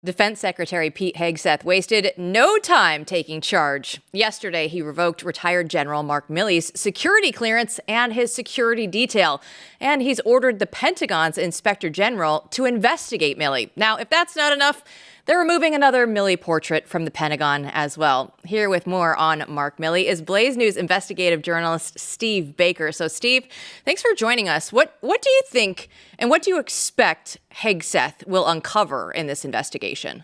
Defense Secretary Pete Hegseth wasted no time taking charge. Yesterday, he revoked retired General Mark Milley's security clearance and his security detail. And he's ordered the Pentagon's Inspector General to investigate Milley. Now, if that's not enough, they're removing another Milley portrait from the Pentagon as well. Here with more on Mark Milley is Blaze News investigative journalist Steve Baker. So, Steve, thanks for joining us. What do you think and what do you expect Hegseth will uncover in this investigation?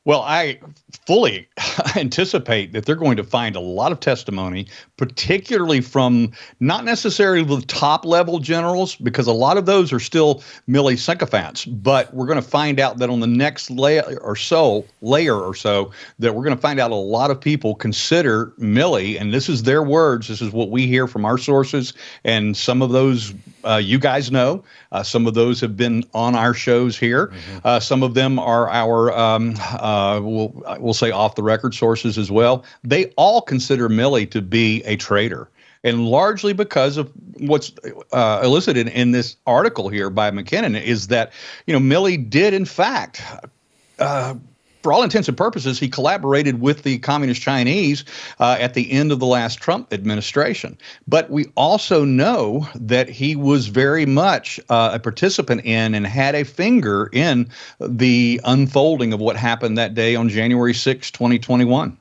Well, I fully anticipate that they're going to find a lot of testimony, particularly from not necessarily the top level generals, because a lot of those are still Milley sycophants. But we're going to find out that on the next layer or so, that we're going to find out a lot of people consider Milley, and this is their words. This is what we hear from our sources, and some of those you guys know. Some of those have been on our shows here. Mm-hmm. Some of them are our we'll say off the record sources as well. They all consider Milley to be a traitor, and largely because of what's elicited in this article here by McKinnon is that, Milley did in fact, for all intents and purposes, he collaborated with the Communist Chinese at the end of the last Trump administration. But we also know that he was very much a participant in and had a finger in the unfolding of what happened that day on January 6, 2021.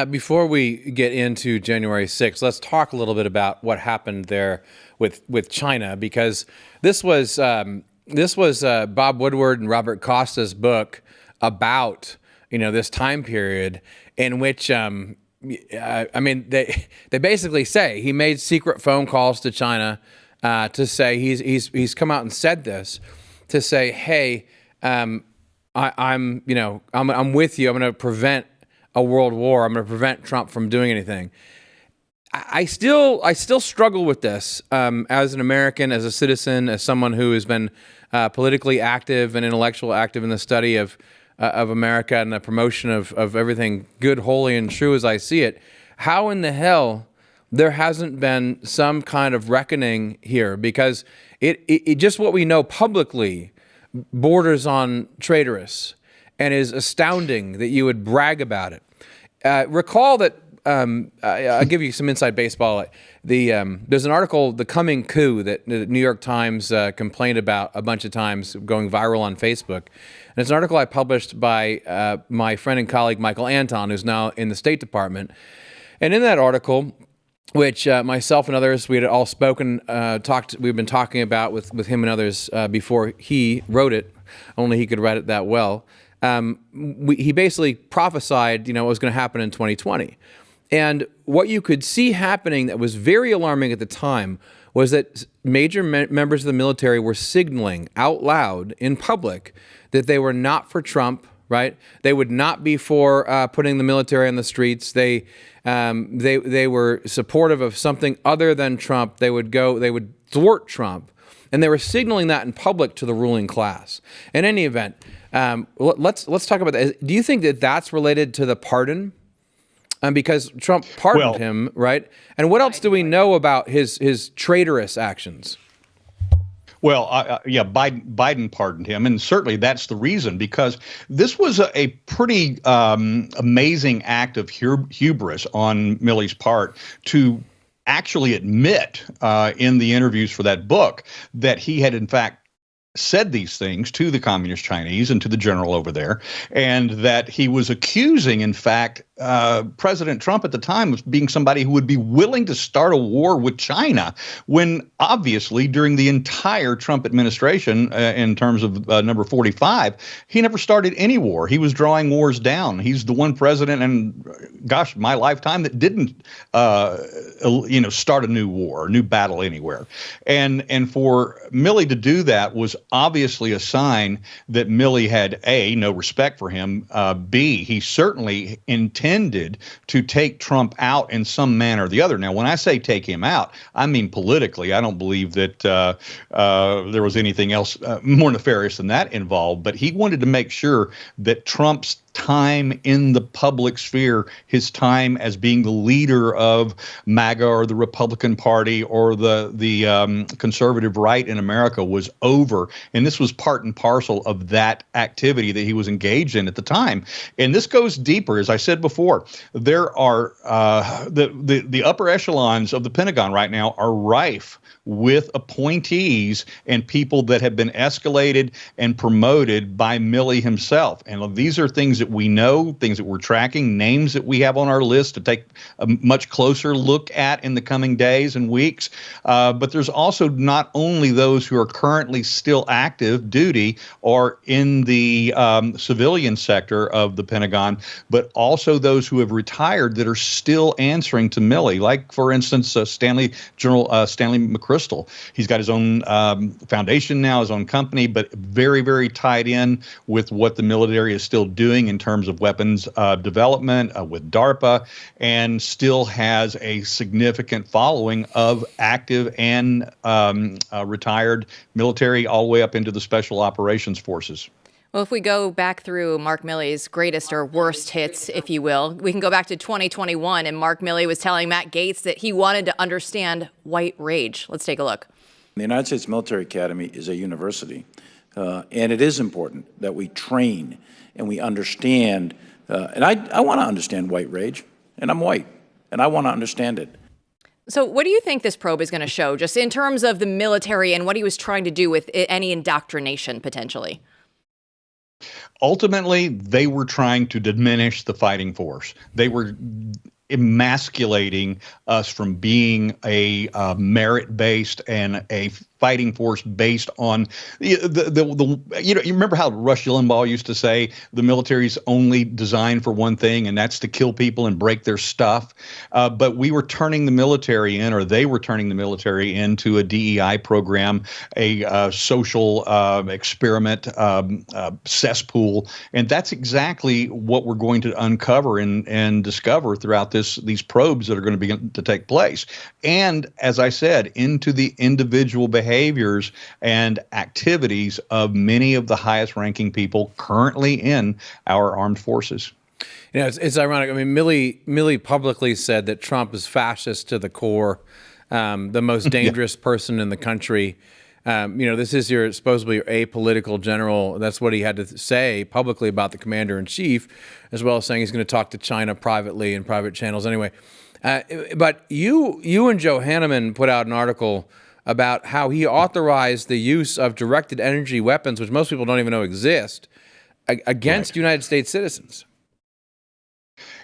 Before we get into January 6th, let's talk a little bit about what happened there with China, because this was Bob Woodward and Robert Costa's book about this time period in which they basically say he made secret phone calls to China to say he's come out and said this to say, hey, I'm with you. I'm going to prevent a world war. I'm going to prevent Trump from doing anything. I still struggle with this as an American, as a citizen, as someone who has been politically active and intellectually active in the study of America and the promotion of everything good, holy, and true as I see it. How in the hell there hasn't been some kind of reckoning here? Because it just what we know publicly borders on traitorous and is astounding that you would brag about it. Recall that I'll give you some inside baseball. There's an article, The Coming Coup, that the New York Times complained about a bunch of times, going viral on Facebook. And it's an article I published by my friend and colleague Michael Anton, who's now in the State Department. And in that article, which myself and others, we had all spoken, we've been talking about with him and others before he wrote it, only he could write it that well. He basically prophesied, what was going to happen in 2020. And what you could see happening that was very alarming at the time was that major members of the military were signaling out loud in public that they were not for Trump, right? They would not be for putting the military on the streets. They were supportive of something other than Trump. They would thwart Trump. And they were signaling that in public to the ruling class. In any event, let's talk about that. Do you think that that's related to the pardon? Because Trump pardoned him, right? And what else do we know about his traitorous actions? Well, Biden pardoned him, and certainly that's the reason, because this was a pretty amazing act of hubris on Milley's part to actually admit in the interviews for that book that he had in fact said these things to the Communist Chinese and to the general over there, and that he was accusing, in fact, President Trump at the time of being somebody who would be willing to start a war with China, when obviously during the entire Trump administration, in terms of number 45, he never started any war. He was drawing wars down. He's the one president in, gosh, my lifetime that didn't, start a new war, a new battle anywhere. And for Milley to do that was obviously a sign that Milley had, A, no respect for him, B, he certainly intended to take Trump out in some manner or the other. Now, when I say take him out, I mean politically. I don't believe that there was anything else more nefarious than that involved, but he wanted to make sure that Trump's time in the public sphere, his time as being the leader of MAGA or the Republican Party or the conservative right in America was over. And this was part and parcel of that activity that he was engaged in at the time. And this goes deeper. As I said before, there are the upper echelons of the Pentagon right now are rife with appointees and people that have been escalated and promoted by Milley himself. And these are things that we know, things that we're tracking, names that we have on our list to take a much closer look at in the coming days and weeks. But there's also not only those who are currently still active duty or in the civilian sector of the Pentagon, but also those who have retired that are still answering to Milley, like, for instance, General Stanley McChrystal. He's got his own foundation now, his own company, but very, very tied in with what the military is still doing in terms of weapons development with DARPA, and still has a significant following of active and retired military all the way up into the special operations forces. Well, if we go back through Mark Milley's greatest or worst hits, if you will, we can go back to 2021, and Mark Milley was telling Matt Gaetz that he wanted to understand white rage. Let's take a look. The United States Military Academy is a university, and it is important that we train and we understand, and I want to understand white rage, and I'm white, and I want to understand it. So what do you think this probe is going to show, just in terms of the military and what he was trying to do with any indoctrination, potentially? Ultimately, they were trying to diminish the fighting force. They were emasculating us from being a merit-based and a fighting force based on you remember how Rush Limbaugh used to say the military's only designed for one thing, and that's to kill people and break their stuff. But we were turning the military in, or they were turning the military into a DEI program, a social experiment cesspool. And that's exactly what we're going to uncover and discover throughout these probes that are going to begin to take place. And as I said, into the individual behaviors and activities of many of the highest ranking people currently in our armed forces. You know, it's ironic. I mean, Milley publicly said that Trump is fascist to the core, the most dangerous person in the country. This is supposedly your apolitical general. That's what he had to say publicly about the commander in chief, as well as saying he's going to talk to China privately in private channels anyway. But you and Joe Hanneman put out an article about how he authorized the use of directed energy weapons, which most people don't even know exist, against United States citizens.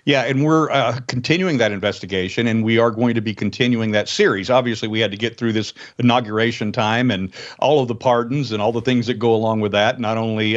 Yeah, and we're continuing that investigation, and we are going to be continuing that series. Obviously, we had to get through this inauguration time and all of the pardons and all the things that go along with that, not only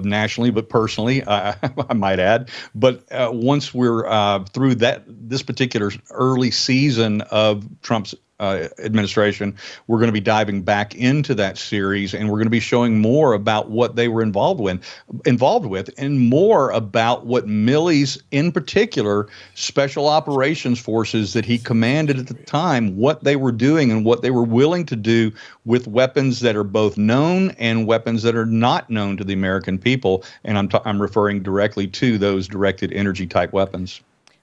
nationally, but personally, I might add. But once we're through this particular early season of Trump's administration, we're going to be diving back into that series, and we're going to be showing more about what they were involved with, and more about what Milley's, in particular, special operations forces that he commanded at the time, what they were doing and what they were willing to do with weapons that are both known and weapons that are not known to the American people. And I'm referring directly to those directed energy type weapons.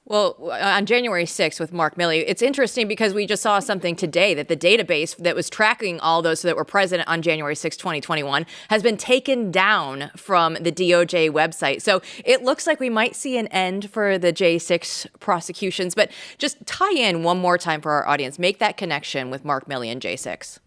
Well, on January 6th with Mark Milley, it's interesting because we just saw something today that the database that was tracking all those that were present on January 6, 2021 has been taken down from the DOJ website. So it looks like we might see an end for the J6 prosecutions. But just tie in one more time for our audience. Make that connection with Mark Milley and J6.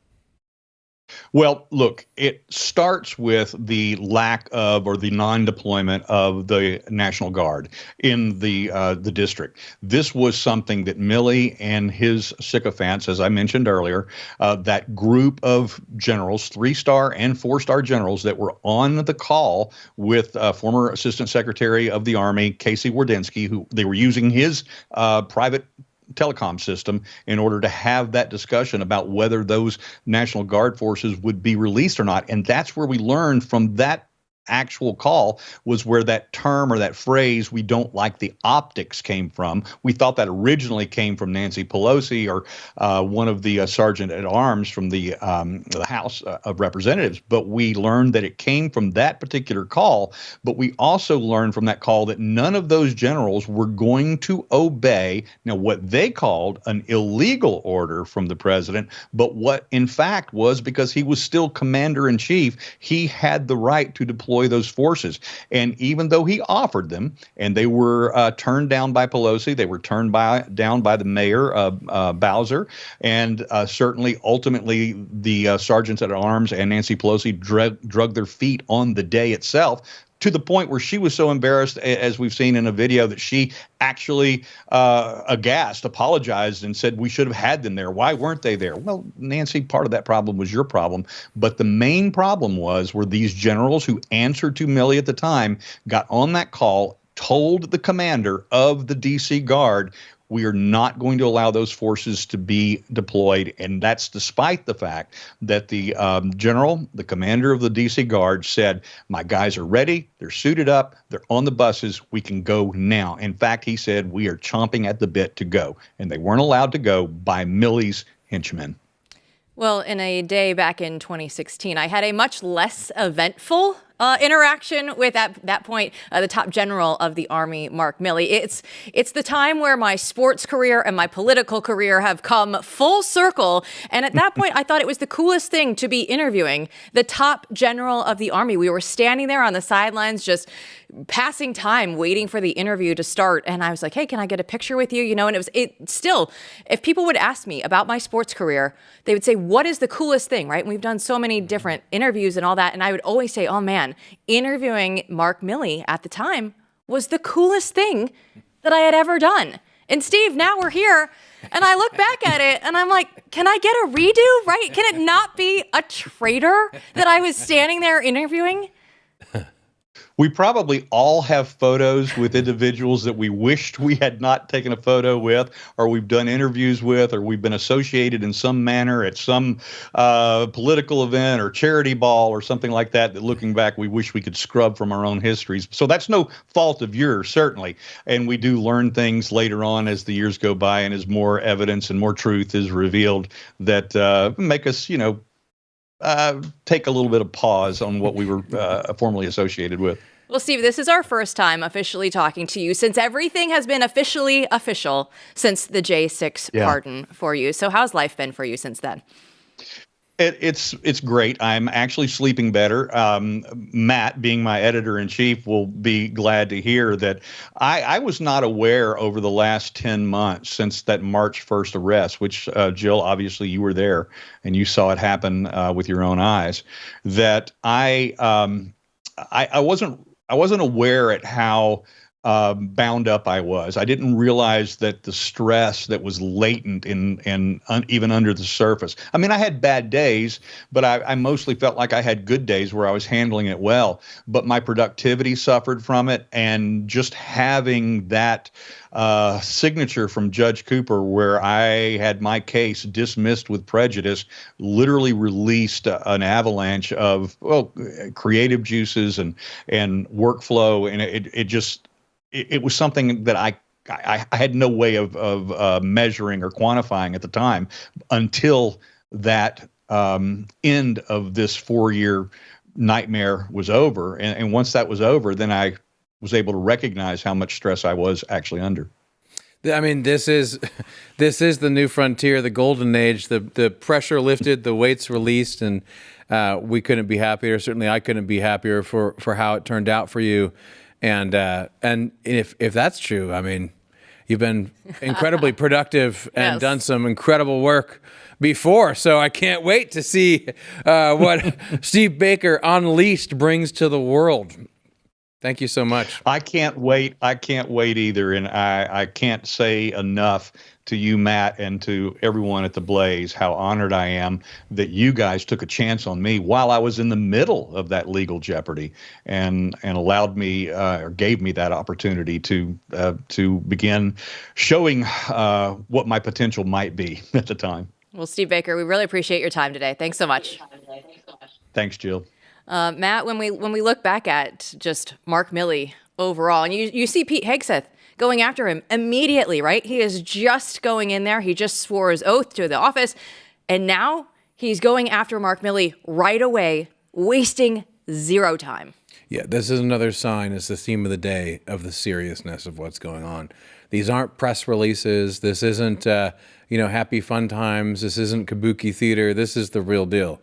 Well, look, it starts with the lack of or the non-deployment of the National Guard in the district. This was something that Milley and his sycophants, as I mentioned earlier, that group of generals, 3-star and 4-star generals that were on the call with former Assistant Secretary of the Army, Casey Wardynski, who they were using his private telecom system in order to have that discussion about whether those National Guard forces would be released or not. And that's where we learned from that actual call was where that term or that phrase, "we don't like the optics," came from. We thought that originally came from Nancy Pelosi or one of the sergeant at arms from the House of Representatives. But we learned that it came from that particular call. But we also learned from that call that none of those generals were going to obey what they called an illegal order from the president, but what in fact was because he was still commander in chief, he had the right to deploy those forces. And even though he offered them and they were turned down by Pelosi, they were turned down by the mayor, Bowser, and certainly ultimately the sergeants at arms and Nancy Pelosi drug their feet on the day itself, to the point where she was so embarrassed, as we've seen in a video, that she actually, aghast, apologized and said, "We should have had them there. Why weren't they there?" Well, Nancy, part of that problem was your problem. But the main problem were these generals who answered to Milley at the time, got on that call, told the commander of the D.C. Guard, "We are not going to allow those forces to be deployed." And that's despite the fact that the general, the commander of the D.C. Guard, said, "My guys are ready. They're suited up. They're on the buses. We can go now." In fact, he said, "We are chomping at the bit to go." And they weren't allowed to go by Milley's henchmen. Well, in a day back in 2016, I had a much less eventful interaction with, at that point, the top general of the Army, Mark Milley. It's the time where my sports career and my political career have come full circle. And at that point, I thought it was the coolest thing to be interviewing the top general of the Army. We were standing there on the sidelines, just passing time, waiting for the interview to start. And I was like, "Hey, can I get a picture with you?" And it still, if people would ask me about my sports career, they would say, "What is the coolest thing?" Right? And we've done so many different interviews and all that. And I would always say, "Oh man, interviewing Mark Milley at the time was the coolest thing that I had ever done." And Steve, now we're here and I look back at it and I'm like, can I get a redo? Right? Can it not be a traitor that I was standing there interviewing? We probably all have photos with individuals that we wished we had not taken a photo with, or we've done interviews with, or we've been associated in some manner at some political event or charity ball or something like that, that looking back, we wish we could scrub from our own histories. So that's no fault of yours, certainly. And we do learn things later on as the years go by and as more evidence and more truth is revealed that make us, take a little bit of pause on what we were formerly associated with. Well, Steve, this is our first time officially talking to you since everything has been officially official since the J6 pardon for you. So how's life been for you since then? It's great. I'm actually sleeping better. Matt, being my editor-in-chief, will be glad to hear that I was not aware over the last 10 months since that March 1st arrest, which, Jill, obviously you were there and you saw it happen with your own eyes, that I wasn't aware at how bound up I was. I didn't realize that the stress that was latent even under the surface. I mean, I had bad days, but I mostly felt like I had good days where I was handling it well. But my productivity suffered from it, and just having that signature from Judge Cooper, where I had my case dismissed with prejudice, literally released an avalanche of creative juices and workflow, and it was something that I had no way of measuring or quantifying at the time until that end of this 4-year nightmare was over. And once that was over, then I was able to recognize how much stress I was actually under. I mean, this is the new frontier, the golden age. The pressure lifted, the weights released, and we couldn't be happier. Certainly, I couldn't be happier for how it turned out for you. And if that's true, I mean, you've been incredibly productive and done some incredible work before. So I can't wait to see what Steve Baker Unleashed brings to the world. Thank you so much. I can't wait. I can't wait either. And I can't say enough to you, Matt, and to everyone at the Blaze, how honored I am that you guys took a chance on me while I was in the middle of that legal jeopardy, and allowed me or gave me that opportunity to begin showing what my potential might be at the time. Well, Steve Baker, we really appreciate your time today. Thanks so much. Thanks, Jill. Matt, when we look back at just Mark Milley overall, and you see Pete Hegseth going after him immediately, right? He is just going in there. He just swore his oath to the office, and now he's going after Mark Milley right away, wasting zero time. Yeah, this is another sign, it's the theme of the day, of the seriousness of what's going on. These aren't press releases. This isn't, happy fun times. This isn't kabuki theater. This is the real deal.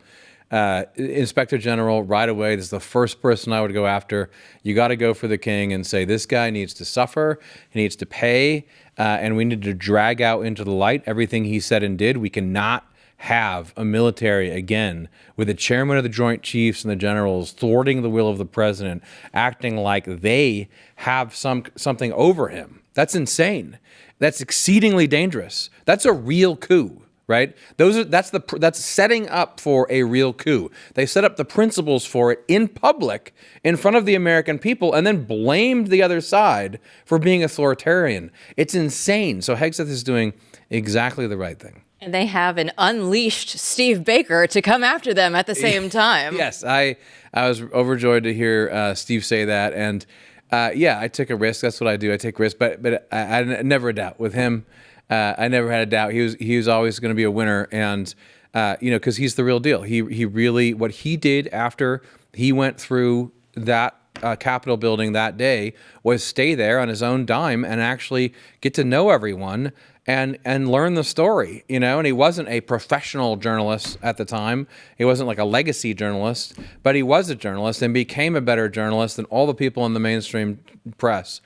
Inspector General, right away, this is the first person I would go after. You got to go for the king and say, this guy needs to suffer, he needs to pay, and we need to drag out into the light everything he said and did. We cannot have a military again with the chairman of the Joint Chiefs and the generals thwarting the will of the president, acting like they have something over him. That's insane. That's exceedingly dangerous. That's a real coup, right? That's setting up for a real coup. They set up the principles for it in public in front of the American people and then blamed the other side for being authoritarian. It's insane. So Hegseth is doing exactly the right thing. And they have an unleashed Steve Baker to come after them at the same time. Yes, I was overjoyed to hear Steve say that. And I took a risk. That's what I do. I take risks. But I never a doubt with him. I never had a doubt. He was always going to be a winner. And, because he's the real deal. He really, what he did after he went through that Capitol building that day was stay there on his own dime and actually get to know everyone and learn the story, and he wasn't a professional journalist at the time. He wasn't like a legacy journalist, but he was a journalist and became a better journalist than all the people in the mainstream press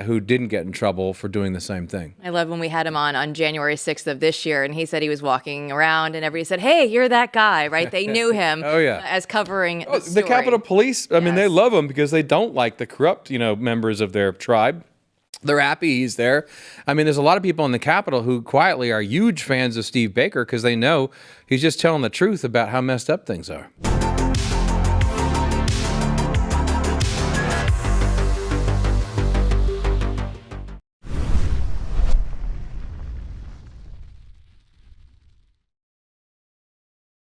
who didn't get in trouble for doing the same thing. I love when we had him on January 6th of this year, and he said he was walking around and everybody said, hey, you're that guy, right? They knew him as covering the story. The Capitol Police, I mean, they love him because they don't like the corrupt, members of their tribe. They're happy he's there. I mean, there's a lot of people in the Capitol who quietly are huge fans of Steve Baker because they know he's just telling the truth about how messed up things are.